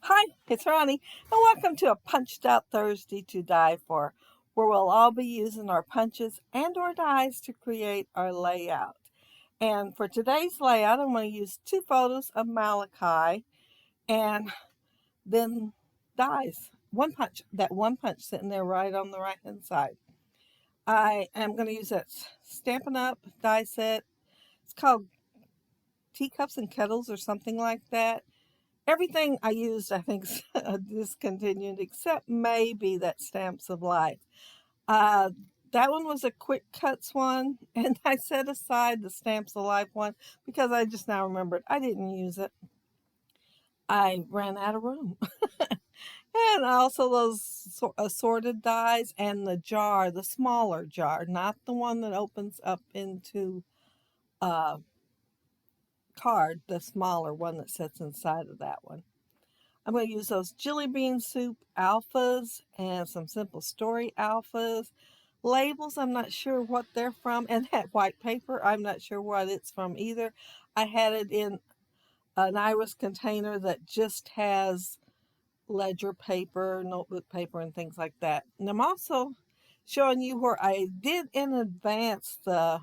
Hi, it's Roni, and welcome to a Punched Out Thursday to Die For, where we'll all be using our punches and or dies to create our layout. And for today's layout, I'm going to use two photos of Malachi and then dies. That one punch sitting there right on the right hand side. I am going to use that Stampin' Up! Die set. It's called Teacups and Kettles or something like that. Everything I used, I think, is discontinued, except maybe that Stamps of Life. Uh, that one was a quick cuts one, and I set aside the Stamps of Life one because I just now remembered I didn't use it. I ran out of room. And also those assorted dies and the jar, the smaller jar, not the one that opens up into a card, the smaller one that sits inside of that one. I'm going to use those Jelly Bean Soup alphas and some Simple Story alphas. Labels, I'm not sure what they're from. And that white paper, I'm not sure what it's from either. I had it in an iris container that just has ledger paper, notebook paper, and things like that. And I'm also showing you where I did in advance the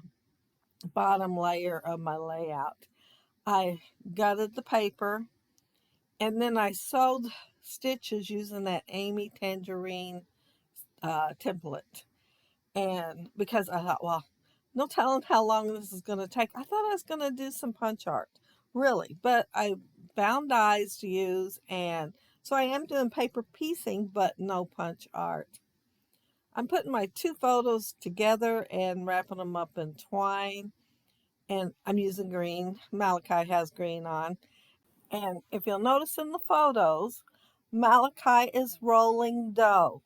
bottom layer of my layout. I gutted the paper, and then I sewed stitches using that Amy Tangerine template. And because I thought, well, no telling how long this is going to take. I thought I was going to do some punch art, really. But I found dies to use, and so I am doing paper piecing, but no punch art. I'm putting my two photos together and wrapping them up in twine. And I'm using green. Malachi has green on. And if you'll notice in the photos, Malachi is rolling dough.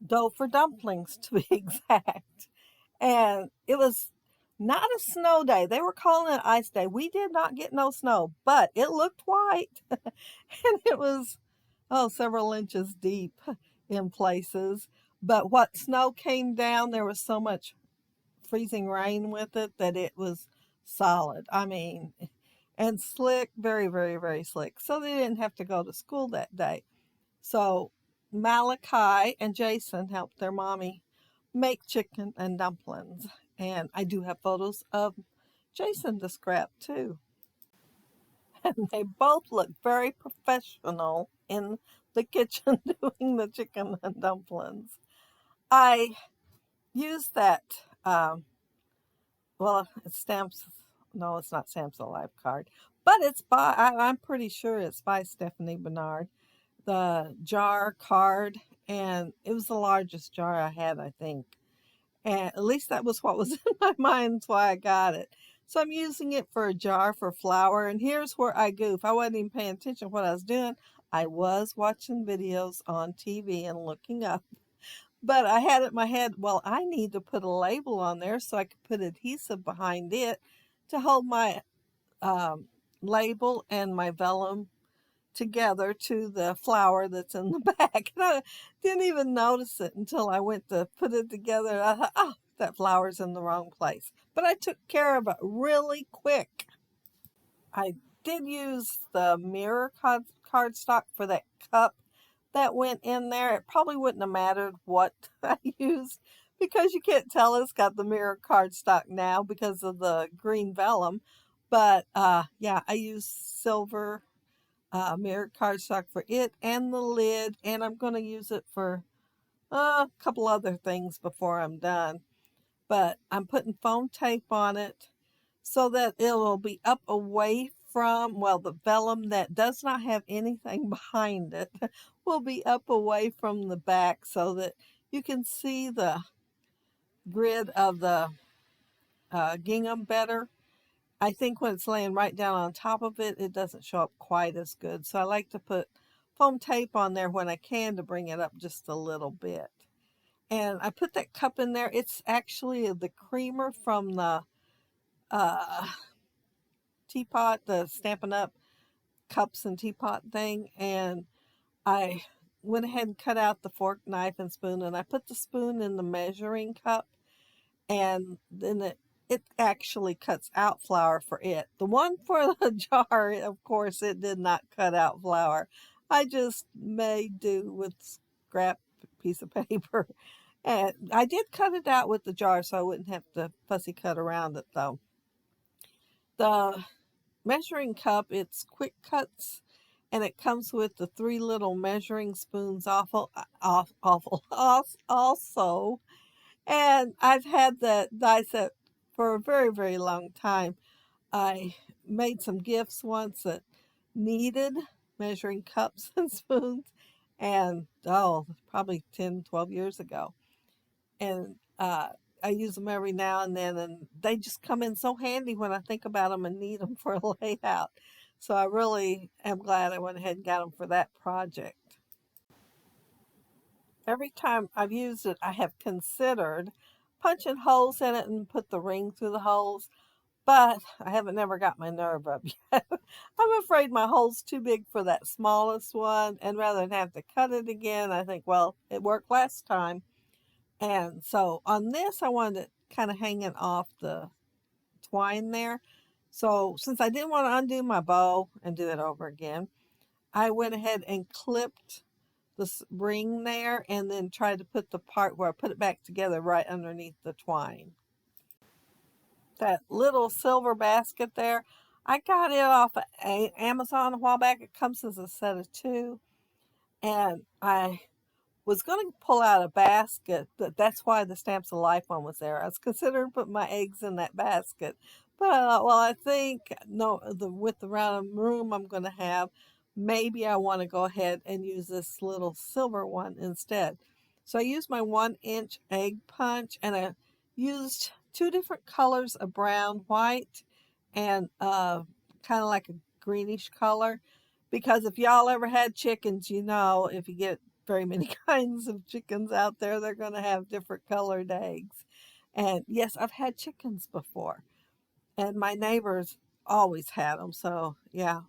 Dough for dumplings, to be exact. And it was not a snow day. They were calling it ice day. We did not get no snow, but it looked white. And it was, several inches deep in places. But what snow came down, there was so much freezing rain with it that it was solid. I mean, and slick, very, very, very slick. So they didn't have to go to school that day. So Malachi and Jason helped their mommy make chicken and dumplings. And I do have photos of Jason to scrap too. And they both look very professional in the kitchen doing the chicken and dumplings. I used that, it's Stamps, no, it's not Stamps Alive card, but I'm pretty sure it's by Stephanie Bernard. The jar card, and it was the largest jar I had, I think. And at least that was what was in my mind. That's why I got it. So I'm using it for a jar for flour. And here's where I goof. I wasn't even paying attention to what I was doing. I was watching videos on TV and looking up. But I had it in my head, well, I need to put a label on there so I could put adhesive behind it to hold my label and my vellum together to the flower that's in the back. And I didn't even notice it until I went to put it together. I thought, oh, that flower's in the wrong place. But I took care of it really quick. I did use the mirror cardstock for that cup that went in there. It probably wouldn't have mattered what I used because you can't tell it's got the mirror cardstock now because of the green vellum. But yeah, I used silver mirror cardstock for it and the lid, and I'm going to use it for a couple other things before I'm done. But I'm putting foam tape on it so that it will be up away from, well, the vellum that does not have anything behind it will be up away from the back so that you can see the grid of the gingham better. I think when it's laying right down on top of it, it doesn't show up quite as good. So I like to put foam tape on there when I can to bring it up just a little bit. And I put that cup in there. It's actually the creamer from the uh, teapot, the Stampin' Up! Cups and teapot thing. And I went ahead and cut out the fork, knife, and spoon. And I put the spoon in the measuring cup. And then it actually cuts out flour for it. The one for the jar, of course, it did not cut out flour. I just made do with scrap piece of paper. And I did cut it out with the jar so I wouldn't have to fussy cut around it though. The measuring cup, it's quick cuts, and it comes with the 3 little measuring spoons also. And I've had that die set for a very, very long time. I made some gifts once that needed measuring cups and spoons, and oh, probably 10, 12 years ago. And I use them every now and then, and they just come in so handy when I think about them and need them for a layout. So I really am glad I went ahead and got them for that project. Every time I've used it, I have considered punching holes in it and put the ring through the holes, but I haven't never got my nerve up yet. I'm afraid my hole's too big for that smallest one, and rather than have to cut it again, I think, well, it worked last time. And so on this, I wanted it kind of hanging off the twine there. So since I didn't want to undo my bow and do it over again, I went ahead and clipped the ring there and then tried to put the part where I put it back together right underneath the twine. That little silver basket there, I got it off of Amazon a while back. It comes as a set of 2. And I was going to pull out a basket, but that's why the Stamps of Life one was there. I was considering putting my eggs in that basket, but I thought, well, I think no, with the round of room I'm going to have, maybe I want to go ahead and use this little silver one instead. So I used my 1-inch egg punch, and I used 2 different colors of brown, white, and kind of like a greenish color. Because if y'all ever had chickens, you know if you get very many kinds of chickens out there, they're going to have different colored eggs. And yes, I've had chickens before, and my neighbors always had them. So yeah,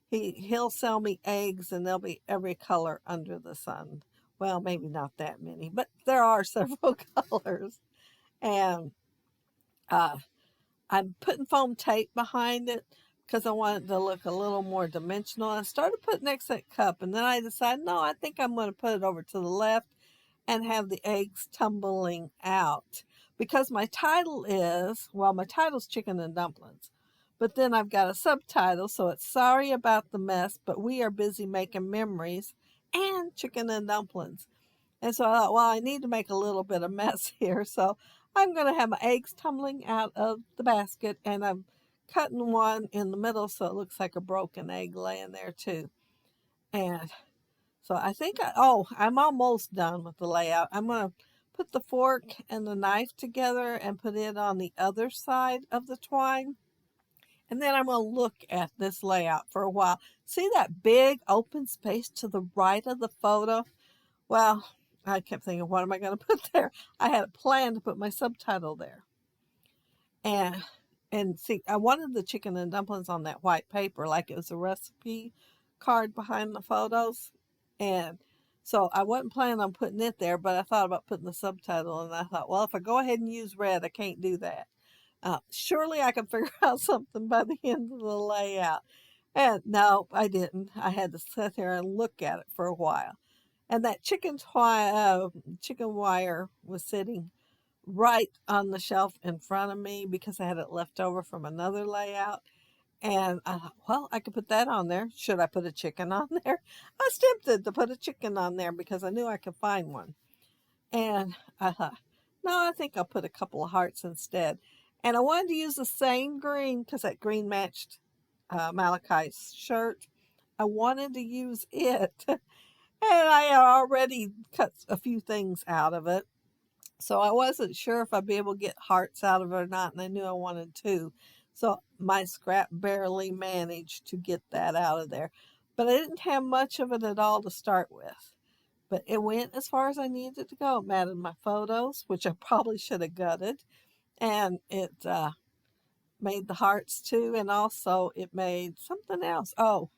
he'll sell me eggs, and they'll be every color under the sun. Well, maybe not that many, but there are several colors. And uh, I'm putting foam tape behind it because I want it to look a little more dimensional. I started putting next to that cup, and then I decided, no, I think I'm going to put it over to the left and have the eggs tumbling out. Because my title is, well, my title's Chicken and Dumplings. But then I've got a subtitle, so it's Sorry About the Mess, but we are busy making memories and chicken and dumplings. And so I thought, well, I need to make a little bit of mess here. So I'm going to have my eggs tumbling out of the basket, and I'm cutting one in the middle so it looks like a broken egg laying there too. And so I think, I'm almost done with the layout. I'm going to put the fork and the knife together and put it on the other side of the twine. And then I'm going to look at this layout for a while. See that big open space to the right of the photo? Well, I kept thinking, what am I going to put there? I had a plan to put my subtitle there. And see, I wanted the chicken and dumplings on that white paper like it was a recipe card behind the photos. And so I wasn't planning on putting it there, but I thought about putting the subtitle, and I thought, well, if I go ahead and use red, I can't do that. Surely I could figure out something by the end of the layout. And no, I didn't. I had to sit there and look at it for a while. And that chicken wire was sitting right on the shelf in front of me because I had it left over from another layout. And I thought, well, I could put that on there. Should I put a chicken on there? I was tempted to put a chicken on there because I knew I could find one. And I thought, no, I think I'll put a couple of hearts instead. And I wanted to use the same green because that green matched Malachi's shirt. I wanted to use it. And I had already cut a few things out of it. So I wasn't sure if I'd be able to get hearts out of it or not, and I knew I wanted to. So my scrap barely managed to get that out of there. But I didn't have much of it at all to start with. But it went as far as I needed to go. It matted my photos, which I probably should have gutted. And it made the hearts too, and also it made something else. Oh,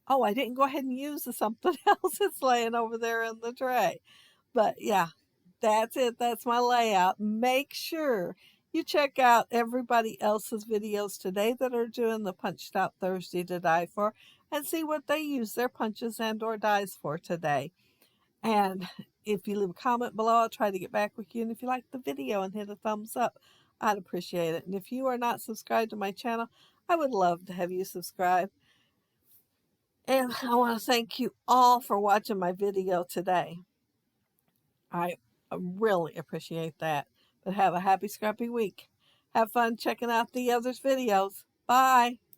I didn't go ahead and use the something else that's laying over there in the tray. But yeah, that's it. That's my layout. Make sure you check out everybody else's videos today that are doing the Punched Out Thursday to Die For. and see what they use their punches and or dies for today. And if you leave a comment below, I'll try to get back with you. And if you like the video and hit a thumbs up, I'd appreciate it. And if you are not subscribed to my channel, I would love to have you subscribe. And I want to thank you all for watching my video today. I really appreciate that. But have a happy scrappy week. Have fun checking out the others' videos. Bye.